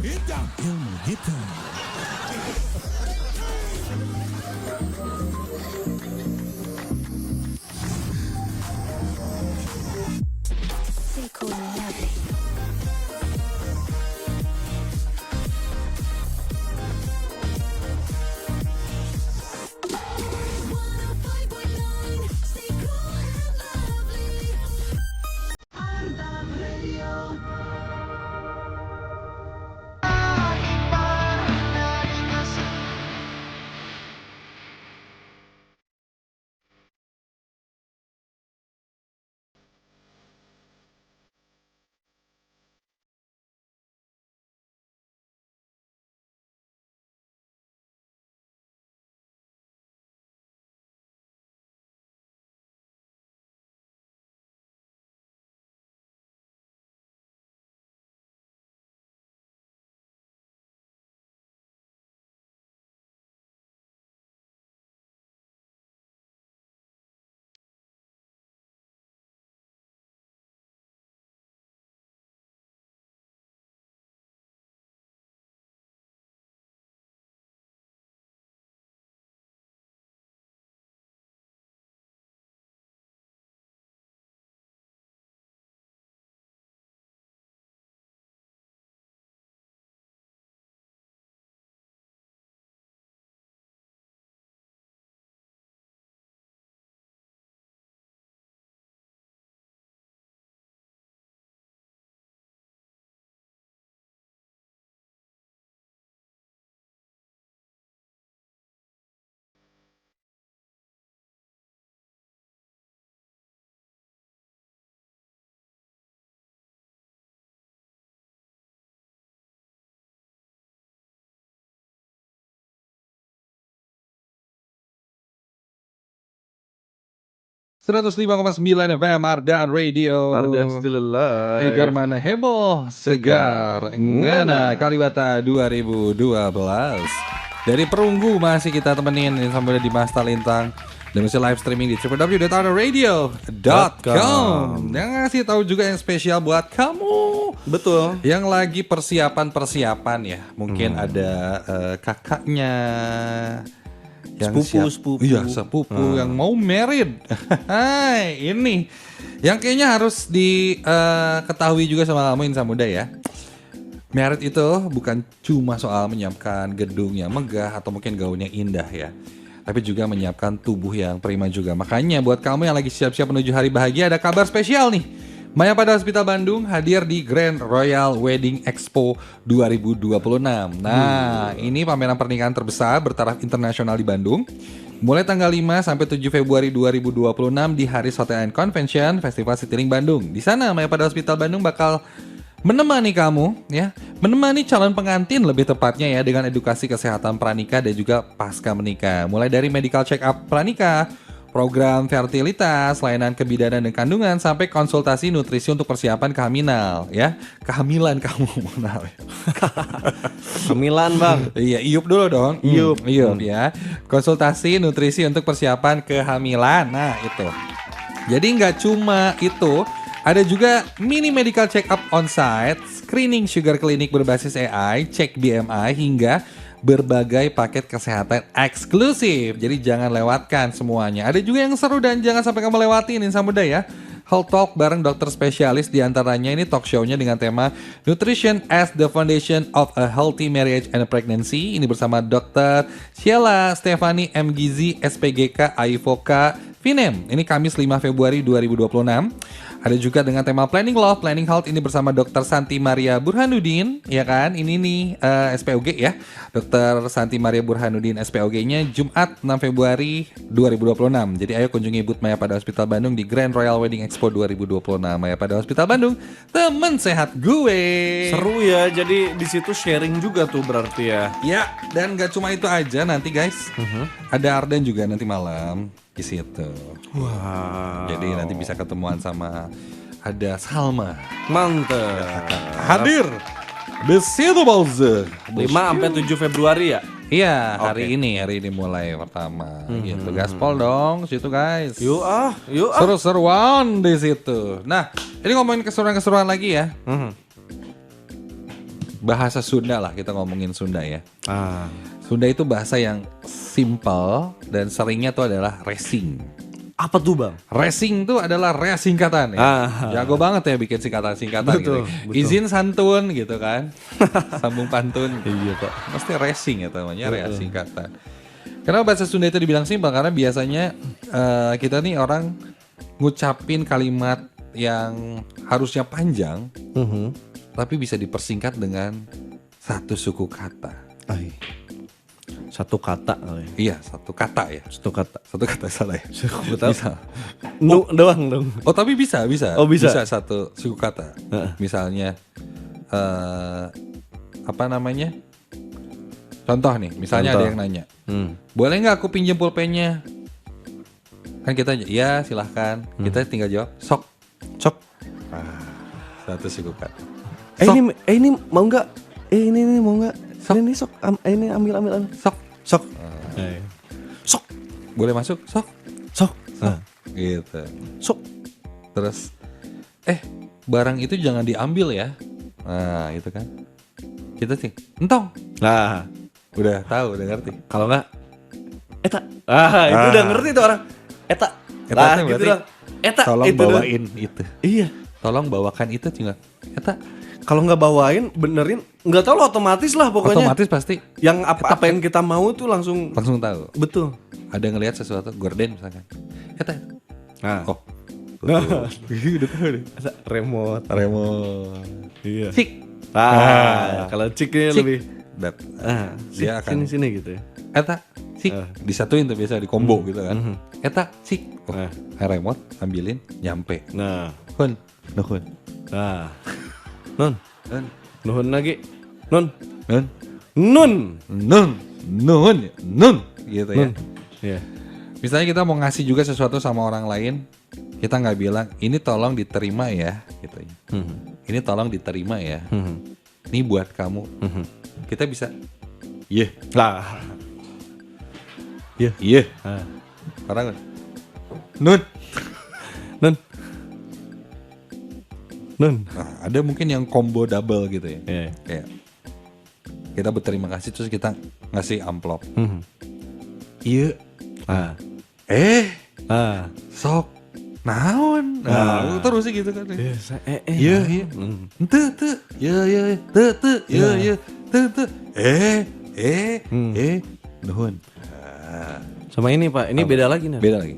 hitam, ilmu hitam. .9 FM Ardan Radio. Ardan Still Alive. Egar mana heboh, segar, ngana Kalibata 2012. Dari Perunggu masih kita temenin sampai di Masta Lintang. Dan masih live streaming di www.ardanradio.com. Yang ngasih tahu juga yang spesial buat kamu. Betul. Yang lagi persiapan ya. Mungkin ada kakaknya. Sepupu. Iya, sepupu yang mau married. Hai, ini yang kayaknya harus diketahui juga sama kamu insan muda ya. Married itu bukan cuma soal menyiapkan gedung yang megah atau mungkin gaun yang indah ya. tapi juga menyiapkan tubuh yang prima juga. Makanya buat kamu yang lagi siap-siap menuju hari bahagia, ada kabar spesial nih. Mayapada Hospital Bandung hadir di Grand Royal Wedding Expo 2026. Nah, ini pameran pernikahan terbesar bertaraf internasional di Bandung. Mulai tanggal 5 sampai 7 Februari 2026 di Haris Hotel and Convention Festival Citylink Bandung. Di sana Mayapada Hospital Bandung bakal menemani kamu ya, menemani calon pengantin lebih tepatnya ya dengan edukasi kesehatan pranikah dan juga pasca menikah. Mulai dari medical check up pranikah, program fertilitas, layanan kebidanan dan kandungan sampai konsultasi nutrisi untuk persiapan kehamilan ya. Kehamilan kamu benar. Kehamilan, Bang. Iya, iup dulu dong. Iup ya. Konsultasi nutrisi untuk persiapan kehamilan. Nah, itu. Jadi nggak cuma itu, ada juga mini medical check up on-site, screening sugar clinic berbasis AI, cek BMI, hingga berbagai paket kesehatan eksklusif. Jadi jangan lewatkan semuanya. Ada juga yang seru dan jangan sampai kamu lewatin Insan Muda ya. Health Talk bareng dokter spesialis, diantaranya ini talk show-nya dengan tema Nutrition as the Foundation of a Healthy Marriage and Pregnancy. Ini bersama Dr. Sheila Stefani MGizi, SPGK, AIVOKA, Finem. Ini Kamis 5 Februari 2026. Ada juga dengan tema Planning Love, Planning Health, ini bersama Dr. Santi Maria Burhanuddin, ya kan? Ini nih SPOG ya. Dr. Santi Maria Burhanuddin SPOG-nya Jumat 6 Februari 2026. Jadi ayo kunjungi booth Mayapada Hospital Bandung di Grand Royal Wedding Expo 2026. Mayapada Hospital Bandung, temen sehat gue. Seru ya, jadi di situ sharing juga tuh berarti ya. Ya, dan gak cuma itu aja nanti guys. Ada Ardan juga nanti malam di situ. Wow. Jadi nanti bisa ketemuan sama ada Salma. Mantap. Hadir di situ Bowser. 5 sampai 7 Februari ya? Iya, hari ini mulai pertama. Gitu, gaspol dong situ guys. Yuk ah. Seru-seruan di situ. Nah, ini ngomongin keseruan-keseruan lagi ya. Bahasa Sunda lah, kita ngomongin Sunda ya. Sunda itu bahasa yang simple dan seringnya tuh adalah racing. Apa tuh Bang? Racing tuh adalah rea singkatan ya. Jago banget ya bikin singkatan-singkatan gitu. Izin santun gitu kan. Sambung pantun. Iya Pak. Mesti racing ya namanya, rea singkatan. Kenapa bahasa Sunda itu dibilang simpel? Karena biasanya kita nih orang ngucapin kalimat yang harusnya panjang, tapi bisa dipersingkat dengan satu suku kata. Satu kata kali. Iya, satu kata ya. Satu kata salah ya. Bisa. Doang dong. Oh, tapi bisa. Oh, bisa. Bisa satu suku kata. Misalnya apa namanya? Contoh nih, misalnya ada yang nanya. Boleh nggak aku pinjam pulpennya? Kan kita ya silahkan. Kita tinggal jawab sok. Satu suku kata. Ini mau nggak? Ini mau nggak? Sok. Ini sok. Ini ambil. Sok. Sok. Boleh masuk? Sok. Gitu. Sok. Terus barang itu jangan diambil ya. Nah, itu kan. Kita sih entong. Nah, udah tahu, udah ngerti. Kalau enggak eta. Itu udah ngerti tuh orang. Eta. Gitu dong. Eta. Tolong itu bawain itu. Iya. Tolong bawakan itu juga. Eta. Kalau nggak bawain, benerin, nggak tahu lo otomatis lah pokoknya. Otomatis pasti. Yang apa yang kita mau tuh langsung tahu. Betul. Ada ngelihat sesuatu, gorden misalkan. Eta. Oh. Udah tahu deh. Remote. Iya. Cik. Kalau ciknya lebih. Dia akan sini gitu ya. Eta. Cik. Disatuin tuh biasa di combo gitu kan. Eta. Cik. Remote ambilin, nyampe. Nah. Hun. Nah. Nun lagi. Nun gitu ya. Iya. Misalnya kita mau ngasih juga sesuatu sama orang lain, kita nggak bilang ini tolong diterima ya gitu ya. Ini tolong diterima ya. Ini buat kamu. Kita bisa lah. Iya. Orang nun. Nah, ada mungkin yang combo double gitu ya. Kayak kita berterima kasih terus kita ngasih amplop. Iya. Sok. Naon. Nah, terus gitu kan. Iya. Ente. Ya. Nuhun. Sama ini Pak, ini beda lagi nih. Beda lagi.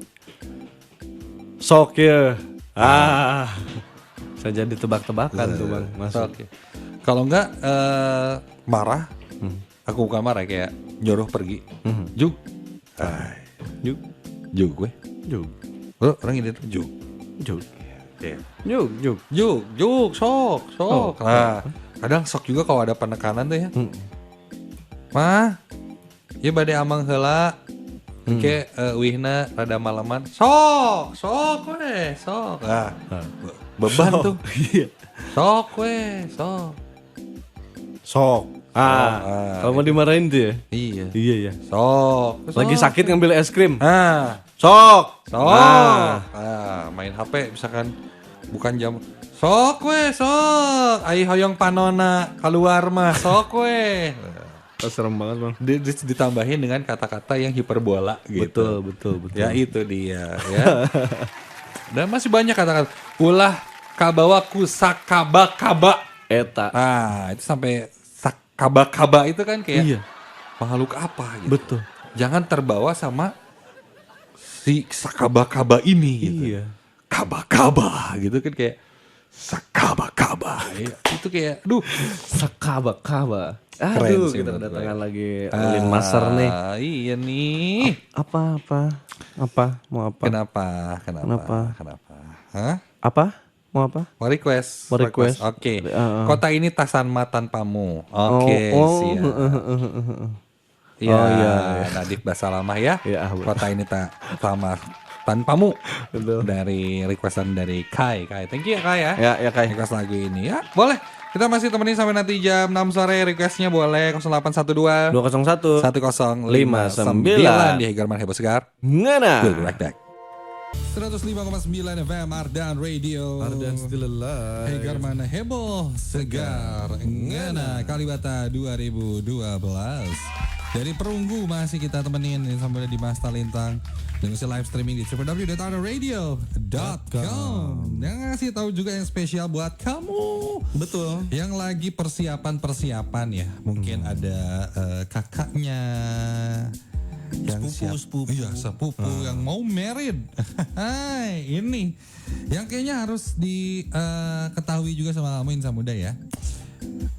Sok ya. Bisa jadi tebak-tebakan tuh Bang. Masuk. Sok ya. Kalau enggak marah, aku bukan marah kayak nyuruh pergi. Jug. Jug gue. Jug. Lo orang ini tuh jug. Jug. Yeah. Jug. Sok. Nah, kadang sok juga kalau ada penekanan tuh ya. Mah, ya badai amang heula. Oke, wihna rada malaman. Sok. Nah, beban tuh. Sok. Kalau mau dimarahin tuh ya. Iya. Sok. Lagi sakit ngambil es krim. Sok. Main HP misalkan bukan jam. Sok. Ai hoyong panona keluar mah sok we. Serem banget Bang. Ditambahin dengan kata-kata yang hiperbola gitu. Betul. Ya itu dia ya. Dan masih banyak kata-kata. Ulah kabawaku sakaba-kaba. Eta. Nah, itu sampai sakaba-kaba itu kan kayak makhluk apa gitu. Betul. Jangan terbawa sama si sakaba-kaba ini gitu. Iya. Kaba-kaba gitu kan kayak sakaba-kaba. Itu kayak sakaba-kaba. Keren sih, kita kedatangan lagi Lin Master nih. Iya nih. Apa? Mau apa? Kenapa? Hah? Apa? Mau apa? Mau request. Oke. Kota ini tak sama tanpamu. Oke, siap. Iya. Nadif bahasa lama ya. Kota ini tak sama tanpamu. Betul. Dari requestan dari Kai. Thank you ya Kai ya. Ya Kai. Request lagu ini ya. Boleh. Kita masih temenin sampai nanti jam 6 sore. Requestnya boleh 0812 201 1059 di Hegarman Heboh Segar. Ngana. We'll be right back. 105,9 FM Ardan Radio. Ardan Still Alive. Hegarman Heboh Segar. Ngana Kalibata 2012. Dari Perunggu masih kita temenin sampai di Masta Lintang. Dan bisa live streaming di www.ardanradio.com. Yang ngasih tahu juga yang spesial buat kamu. Betul. Yang lagi persiapan ya. Mungkin ada kakaknya yang sepupu. Iya, sepupu yang mau married. Hai, ini yang kayaknya harus diketahui juga sama kamu Insan Muda ya.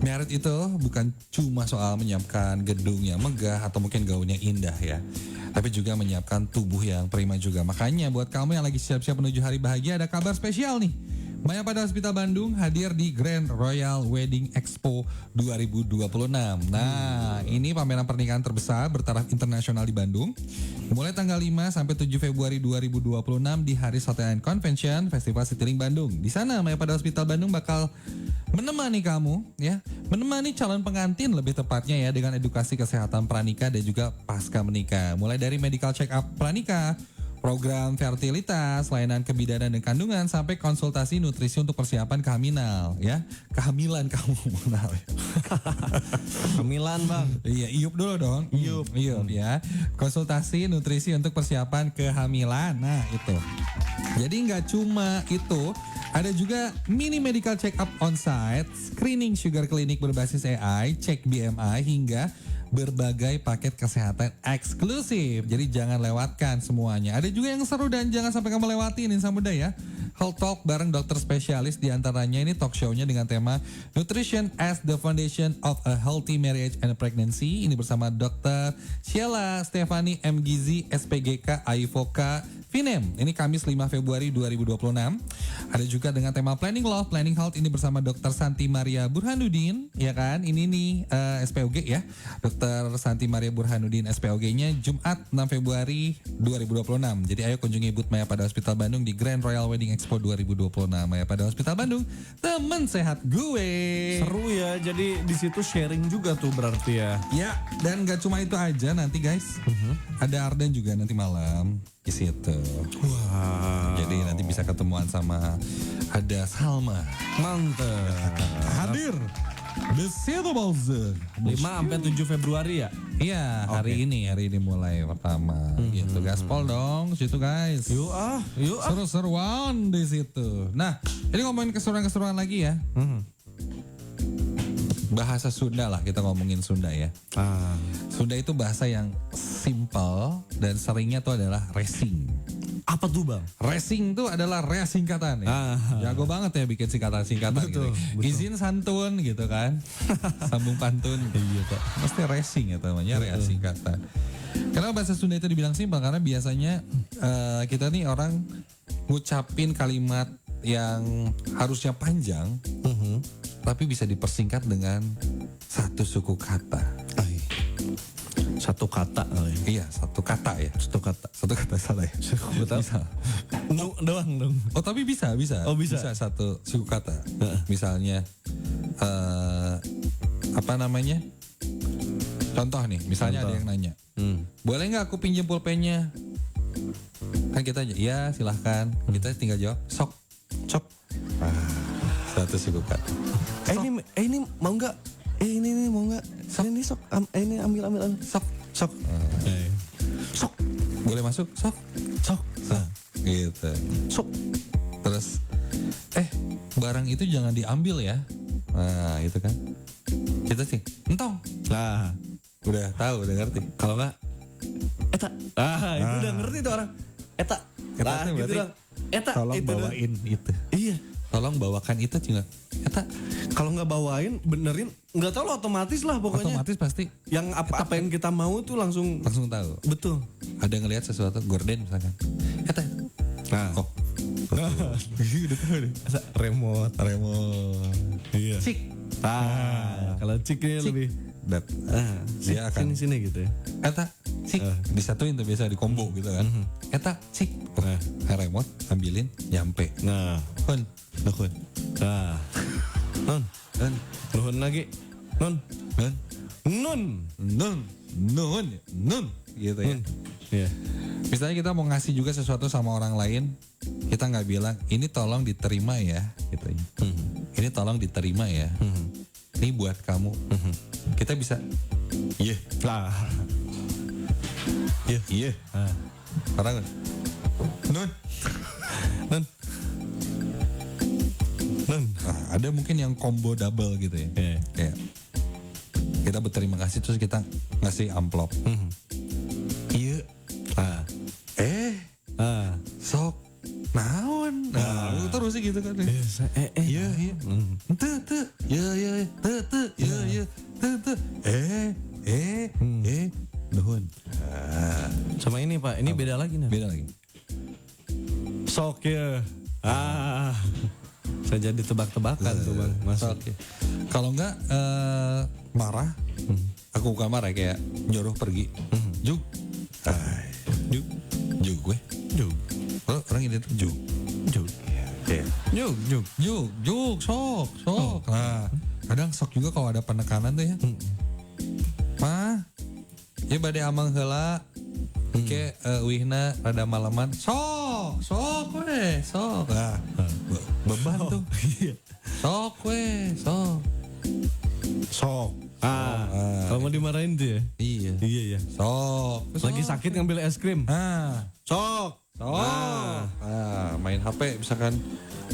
Married itu bukan cuma soal menyiapkan gedung yang megah atau mungkin gaunnya indah ya, tapi juga menyiapkan tubuh yang prima juga. Makanya buat kamu yang lagi siap-siap menuju hari bahagia, ada kabar spesial nih. Mayapada Hospital Bandung hadir di Grand Royal Wedding Expo 2026. Nah, ini pameran pernikahan terbesar bertaraf internasional di Bandung. Mulai tanggal 5 sampai 7 Februari 2026 di Haris Hotel and Convention Festival Citylink Bandung. Di sana Mayapada Hospital Bandung bakal menemani kamu ya, menemani calon pengantin lebih tepatnya ya, dengan edukasi kesehatan pranikah dan juga pasca menikah. Mulai dari medical check up pranikah, program fertilitas, layanan kebidanan dan kandungan, sampai konsultasi nutrisi untuk persiapan kehamilan ya. Kehamilan kamu mengenal ya. Kehamilan Bang. Iya, iup dulu dong. Iup ya. Konsultasi nutrisi untuk persiapan kehamilan. Nah, itu. Jadi nggak cuma itu, ada juga mini medical check up on-site, screening sugar clinic berbasis AI, cek BMI, hingga berbagai paket kesehatan eksklusif. Jadi jangan lewatkan semuanya. Ada juga yang seru dan jangan sampai kamu lewatin Insan Muda ya. Health Talk bareng dokter spesialis, diantaranya ini talk show-nya dengan tema Nutrition as the Foundation of a Healthy Marriage and Pregnancy. Ini bersama Dr. Sheila Stefani M. Gizi, SPGK, AIVOKA, FINEM. Ini Kamis 5 Februari 2026. Ada juga dengan tema Planning Love, Planning Health, ini bersama Dr. Santi Maria Burhanuddin, ya kan? Ini nih SPOG ya. Dr. Santi Maria Burhanuddin SPOG-nya Jumat 6 Februari 2026. Jadi ayo kunjungi booth Mayapada Hospital Bandung di Grand Royal Wedding Expo 2026. Mayapada Hospital Bandung, temen sehat gue. Seru ya, jadi di situ sharing juga tuh berarti ya. Ya, dan gak cuma itu aja nanti guys. Ada Ardan juga nanti malam di situ. Wow. Jadi nanti bisa ketemuan sama ada Salma. Mantap. Hadir di situ Balzer. 5 sampai 7 Februari ya? Iya, hari ini mulai pertama. Gitu, gaspol dong situ guys. Yuk Seru-seruan di situ. Nah, ini ngomongin keseruan-keseruan lagi ya. bahasa Sunda lah, kita ngomongin Sunda ya. Sunda itu bahasa yang simple dan seringnya tuh adalah racing. Apa tuh bang? Racing tuh adalah rea singkatan ya. Jago banget ya bikin singkatan-singkatan gitu. Izin santun gitu kan. Sambung pantun gitu. Mesti racing ya namanya, rea singkatan. Kenapa bahasa Sunda itu dibilang simpel? Karena biasanya kita nih orang ngucapin kalimat yang harusnya panjang, tapi bisa dipersingkat dengan satu suku kata. Satu kata kali. Iya, satu kata ya. Satu kata salah ya. Bisa. Doang dong. Oh tapi bisa. Oh bisa. Bisa satu suku kata. Misalnya apa namanya? Contoh nih, misalnya ada yang nanya, boleh nggak aku pinjam pulpennya? Kan kita aja, iya silahkan. Kita tinggal jawab, sok. Satu suku kata. Ini mau nggak? Ini mau nggak? Ini sok. Ini ambil. Sok. Sok. Boleh masuk? Sok. Gitu. Sok. Terus, barang itu jangan diambil ya. Nah itu kan. Kita sih, entong. Nah, udah tahu, udah ngerti. Kalau nggak, eta. Itu udah ngerti tuh orang. Eta. Eta tuh berarti, eta. Tolong itu bawain itu. Iya. Tolong bawakan itu juga. Eta. Kalau nggak bawain, benerin, nggak tahu lo otomatis lah pokoknya. Otomatis pasti. Yang apa yang kita mau tuh langsung tahu. Betul. Ada ngelihat sesuatu, gorden misalkan. Eta. Nah. Oh. Udah tahu deh. Remote. Iya. Cik. Kalau ciknya lebih. Dia akan sini gitu ya. Eta. Cik. Disatuin tuh biasa di combo gitu kan. Eta. Cik. Remote ambilin, nyampe. Nah. Hun. Nah. Nuhun lagi. Nun. Gitu ya. Iya. Misalnya kita mau ngasih juga sesuatu sama orang lain, kita nggak bilang ini tolong diterima ya, gitu. Ini tolong diterima ya. Ini buat kamu. Kita bisa. Iya. Iya. Orang. Nun. Ada mungkin yang combo double gitu ya. Kayak kita berterima kasih terus kita ngasih amplop. Iya. Sok. Naon. Terus sih gitu kan. Iya. Nuhun. Sama ini Pak, ini beda lagi nih. Beda lagi. Sok ya. Saya jadi tebak-tebakan tuh Bang. Masuk. Kalau enggak marah, aku bukan marah kayak nyuruh pergi. Jug gue. Orang ini tuh Jug. Sok. Nah, kadang sok juga kalau ada penekanan tuh ya. Mah, ya badai amang heula. Ke wihna rada malaman. Sok. Nah, beban tuh. Sok. Kalau mau dimarahin tuh ya? Iya. Sok. Lagi sakit ngambil es krim. Sok. Main HP misalkan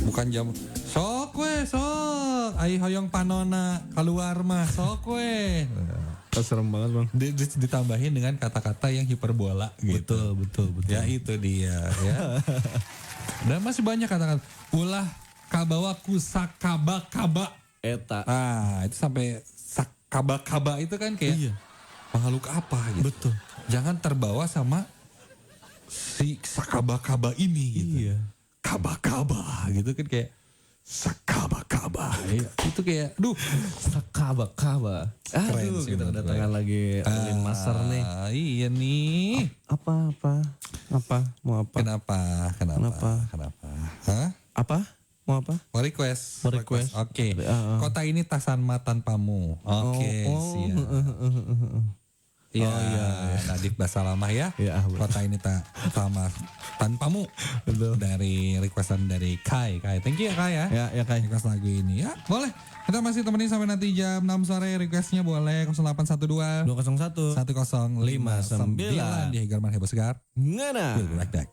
bukan jam. Sok. Ai hoyong panona keluar mah sok we. Serem banget Bang. Ditambahin dengan kata-kata yang hiperbola gitu. Betul. Ya itu dia ya. Dan masih banyak kata-kata. Ulah kabawa kusakaba eta. Itu sampai sakaba itu kan kayak makhluk apa gitu. Betul. Jangan terbawa sama si sakaba ini gitu. Iya. Kaba gitu kan kayak sakaba. Itu kayak sakaba. Keren sih, kita kedatangan lagi Lin Master nih. Iya nih. Apa? Mau apa? Kenapa? Hah? Apa? Mau apa? Mau request. Oke. Kota ini tasanma tanpamu. Oke. Siap. Iya. Nadif bahasa lama ya. Kota ini sama tanpamu. Betul. Dari requestan dari Kai. Thank you ya Kai ya. Ya Kai. Request lagu ini ya. Boleh. Kita masih temenin sampai nanti jam 6 sore. Requestnya boleh 0812 201 1059 di Hegarman Heboh Segar. Ngana. We'll be right back.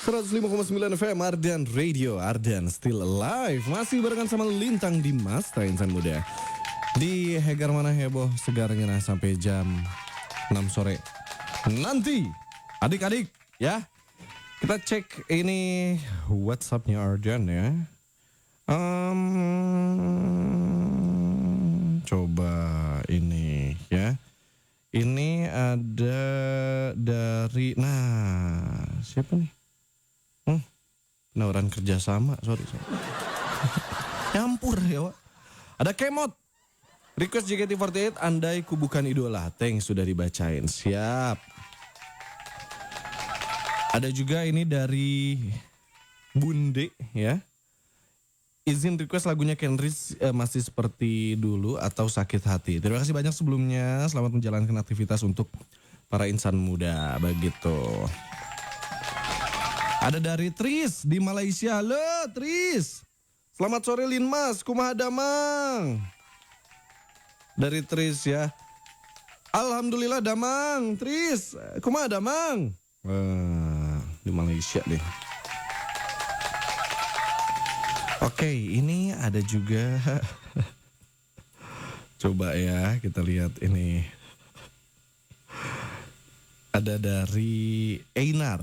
105,9 FM Ardan Radio, Ardan Still Alive. Masih barengan sama Lintang di Mas Insan Muda. Di Hegar Mana Heboh Segar Ngena sampai jam 6 sore nanti. Adik-adik ya, kita cek ini WhatsApp-nya Ardan ya. Coba ini ya. Ini ada dari, siapa nih? Penawaran kerjasama, sorry. Nyampur ya, Wak. Ada Kemot. Request JKT48, andai ku bukan idola. Thanks, sudah dibacain. Siap. Ada juga ini dari Bunde ya. Izin request lagunya Kenris, masih seperti dulu atau sakit hati. Terima kasih banyak sebelumnya. Selamat menjalankan aktivitas untuk para insan muda. Begitu. Ada dari Tris di Malaysia. Halo Tris. Selamat sore Linmas. Kumaha damang. Dari Tris ya. Alhamdulillah damang. Tris. Kumaha damang. Di Malaysia deh. Oke, ini ada juga. Coba ya kita lihat ini. Ada dari Einar.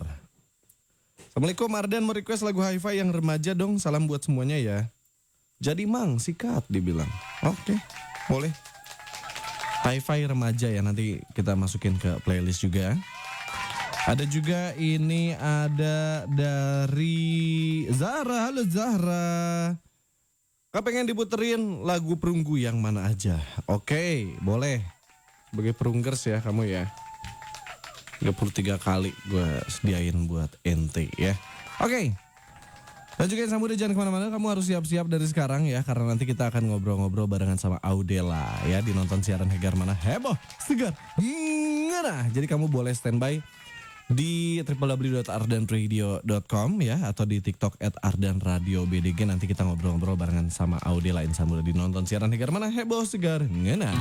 Assalamualaikum, Ardan mau request lagu hi-fi yang remaja dong. Salam buat semuanya ya. Jadi mang, sikat dibilang. Oke, boleh. Hi-fi remaja ya, nanti kita masukin ke playlist juga. Ada juga ini ada dari Zahra. Halo Zahra. Kau pengen diputerin lagu perunggu yang mana aja? Oke, boleh. Sebagai perunggers ya kamu ya. 33 kali gue sediain buat ente ya. Oke. Dan juga yang udah jangan kemana-mana, kamu harus siap-siap dari sekarang ya. Karena nanti kita akan ngobrol-ngobrol barengan sama Audela ya. Di nonton siaran Hegar Mana Heboh Segar Ngena. Jadi kamu boleh standby di www.ardanradio.com ya, atau di TikTok @ardanradiobdg. Nanti kita ngobrol-ngobrol barengan sama Audela Insamula di nonton siaran Hegar Mana Heboh Segar Ngena.